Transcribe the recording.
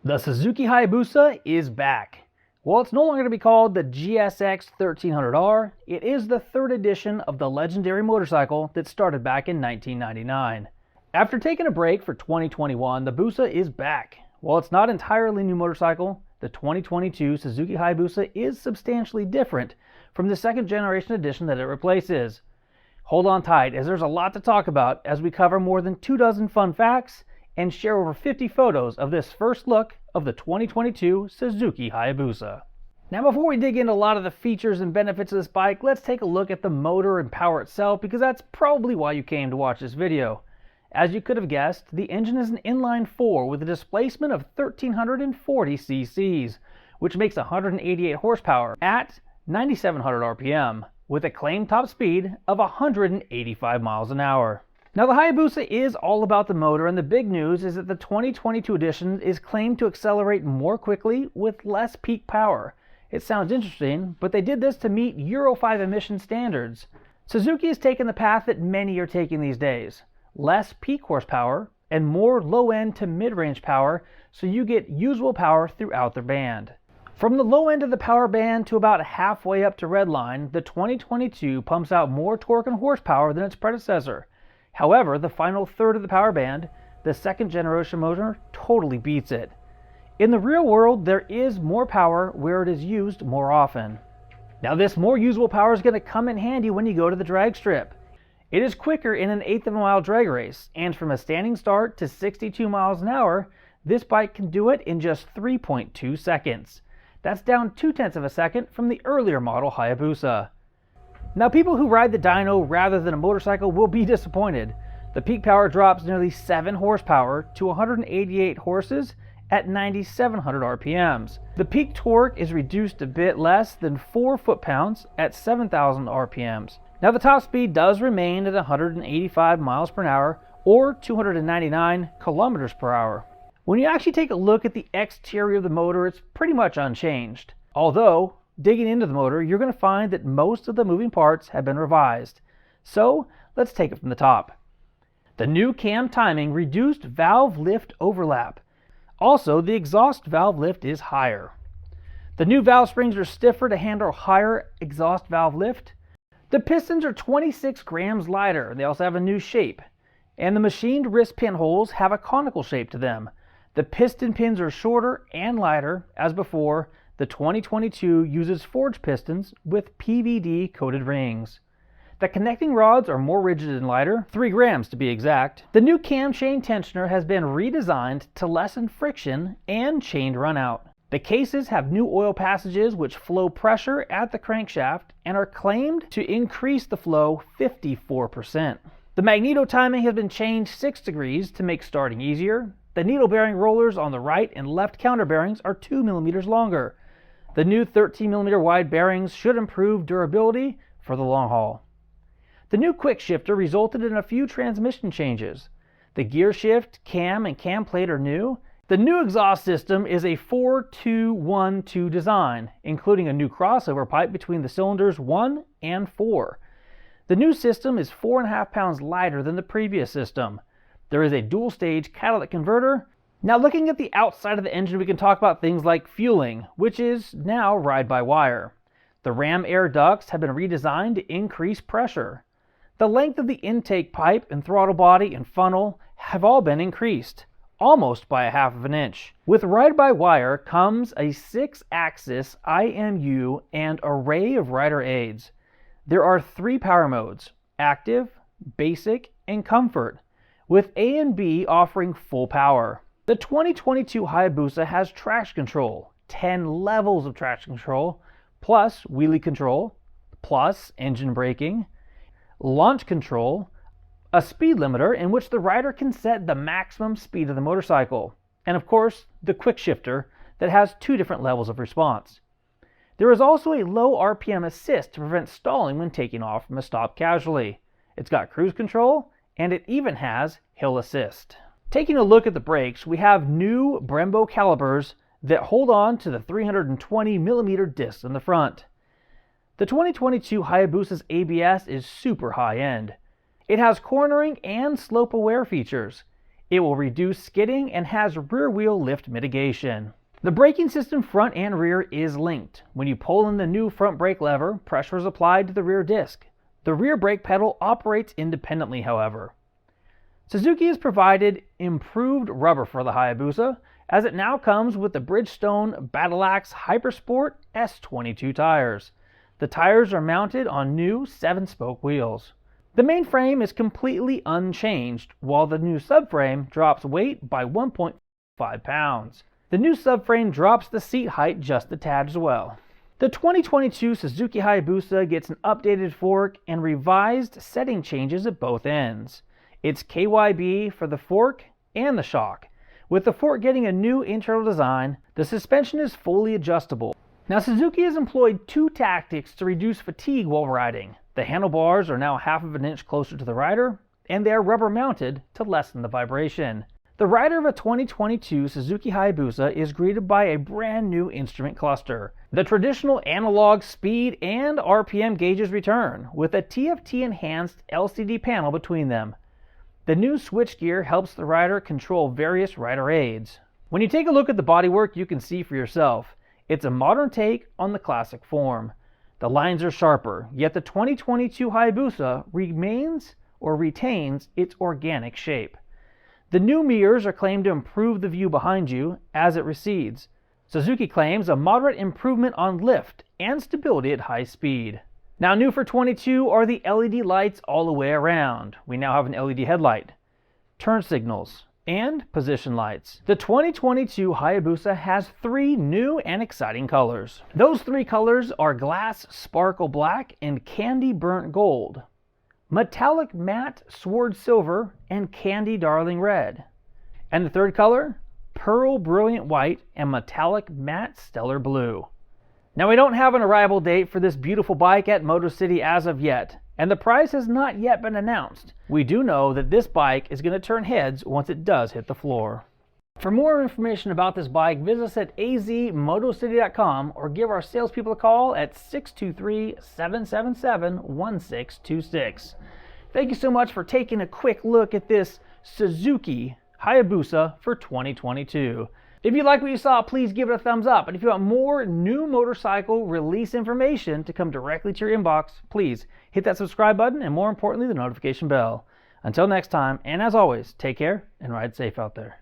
The Suzuki Hayabusa is back. While it's no longer to be called the GSX 1300R, it is the third edition of the legendary motorcycle that started back in 1999. After taking a break for 2021, the Busa is back. While it's not entirely new motorcycle, the 2022 Suzuki Hayabusa is substantially different from the second generation edition that it replaces. Hold on tight, as there's a lot to talk about as we cover more than 24 fun facts and share over 50 photos of this first look of the 2022 Suzuki Hayabusa. Now before we dig into a lot of the features and benefits of this bike, let's take a look at the motor and power itself, because that's probably why you came to watch this video. As you could have guessed, the engine is an inline-4 with a displacement of 1340 cc's, which makes 188 horsepower at 9,700 RPM, with a claimed top speed of 185 miles an hour. Now the Hayabusa is all about the motor, and the big news is that the 2022 edition is claimed to accelerate more quickly with less peak power. It sounds interesting, but they did this to meet Euro 5 emission standards. Suzuki has taken the path that many are taking these days. Less peak horsepower and more low-end to mid-range power, so you get usable power throughout their band. From the low end of the power band to about halfway up to redline, the 2022 pumps out more torque and horsepower than its predecessor. However, the final third of the power band, the second generation motor, totally beats it. In the real world, there is more power where it is used more often. Now this more usable power is going to come in handy when you go to the drag strip. It is quicker in an eighth of a mile drag race, and from a standing start to 62 miles an hour, this bike can do it in just 3.2 seconds. That's down 0.2 of a second from the earlier model Hayabusa. Now people who ride the dyno rather than a motorcycle will be disappointed. The peak power drops nearly 7 horsepower to 188 horses at 9,700 RPMs. The peak torque is reduced a bit less than 4 foot-pounds at 7,000 RPMs. Now the top speed does remain at 185 miles per hour or 299 kilometers per hour. When you actually take a look at the exterior of the motor, it's pretty much unchanged. Although, digging into the motor, you're going to find that most of the moving parts have been revised. So, let's take it from the top. The new cam timing reduced valve lift overlap. Also, the exhaust valve lift is higher. The new valve springs are stiffer to handle higher exhaust valve lift. The pistons are 26 grams lighter. They also have a new shape. And the machined wrist pinholes have a conical shape to them. The piston pins are shorter and lighter. As before, the 2022 uses forged pistons with PVD coated rings. The connecting rods are more rigid and lighter, 3 grams to be exact. The new cam chain tensioner has been redesigned to lessen friction and chain runout. The cases have new oil passages which flow pressure at the crankshaft and are claimed to increase the flow 54%. The magneto timing has been changed 6 degrees to make starting easier. The needle bearing rollers on the right and left counter bearings are 2 millimeters longer. The new 13 millimeter wide bearings should improve durability for the long haul. The new quick shifter resulted in a few transmission changes. The gear shift, cam, and cam plate are new. The new exhaust system is a 4-2-1-2 design, including a new crossover pipe between the cylinders 1 and 4. The new system is 4.5 pounds lighter than the previous system. There is a dual stage catalytic converter. Now looking at the outside of the engine, we can talk about things like fueling, which is now ride-by-wire. The ram air ducts have been redesigned to increase pressure. The length of the intake pipe and throttle body and funnel have all been increased, almost by 1/2 inch. With ride-by-wire comes a 6-axis IMU and array of rider aids. There are 3 power modes: active, basic, and comfort, with A and B offering full power. The 2022 Hayabusa has traction control, 10 levels of traction control, plus wheelie control, plus engine braking, launch control, a speed limiter in which the rider can set the maximum speed of the motorcycle, and of course the quick shifter that has 2 different levels of response. There is also a low RPM assist to prevent stalling when taking off from a stop casually. It's got cruise control, and it even has hill assist. Taking a look at the brakes, we have new Brembo calipers that hold on to the 320 millimeter discs in the front. The 2022 Hayabusa's ABS is super high-end. It has cornering and slope-aware features. It will reduce skidding and has rear wheel lift mitigation. The braking system front and rear is linked. When you pull in the new front brake lever, pressure is applied to the rear disc. The rear brake pedal operates independently, however. Suzuki has provided improved rubber for the Hayabusa, as it now comes with the Bridgestone Battle Axe Hypersport S22 tires. The tires are mounted on new 7-spoke wheels. The main frame is completely unchanged, while the new subframe drops weight by 1.5 pounds. The new subframe drops the seat height just a tad as well. The 2022 Suzuki Hayabusa gets an updated fork and revised setting changes at both ends. It's KYB for the fork and the shock. With the fork getting a new internal design, the suspension is fully adjustable. Now, Suzuki has employed two tactics to reduce fatigue while riding. The handlebars are now 1/2 inch closer to the rider, and they are rubber mounted to lessen the vibration. The rider of a 2022 Suzuki Hayabusa is greeted by a brand new instrument cluster. The traditional analog speed and RPM gauges return, with a TFT enhanced LCD panel between them. The new switchgear helps the rider control various rider aids. When you take a look at the bodywork, you can see for yourself. It's a modern take on the classic form. The lines are sharper, yet the 2022 Hayabusa retains its organic shape. The new mirrors are claimed to improve the view behind you as it recedes. Suzuki claims a moderate improvement on lift and stability at high speed. Now, new for 22 are the LED lights all the way around. We now have an LED headlight, turn signals, and position lights. The 2022 Hayabusa has 3 new and exciting colors. Those 3 colors are glass sparkle black and candy burnt gold, metallic matte sword silver, and candy darling red. And the third color, pearl brilliant white and metallic matte stellar blue. Now, we don't have an arrival date for this beautiful bike at MotoCity as of yet, and the price has not yet been announced. We do know that this bike is going to turn heads once it does hit the floor. For more information about this bike, visit us at azmotocity.com or give our salespeople a call at 623-777-1626. Thank you so much for taking a quick look at this Suzuki Hayabusa for 2022. If you like what you saw, please give it a thumbs up. And if you want more new motorcycle release information to come directly to your inbox, please hit that subscribe button and, more importantly, the notification bell. Until next time, and as always, take care and ride safe out there.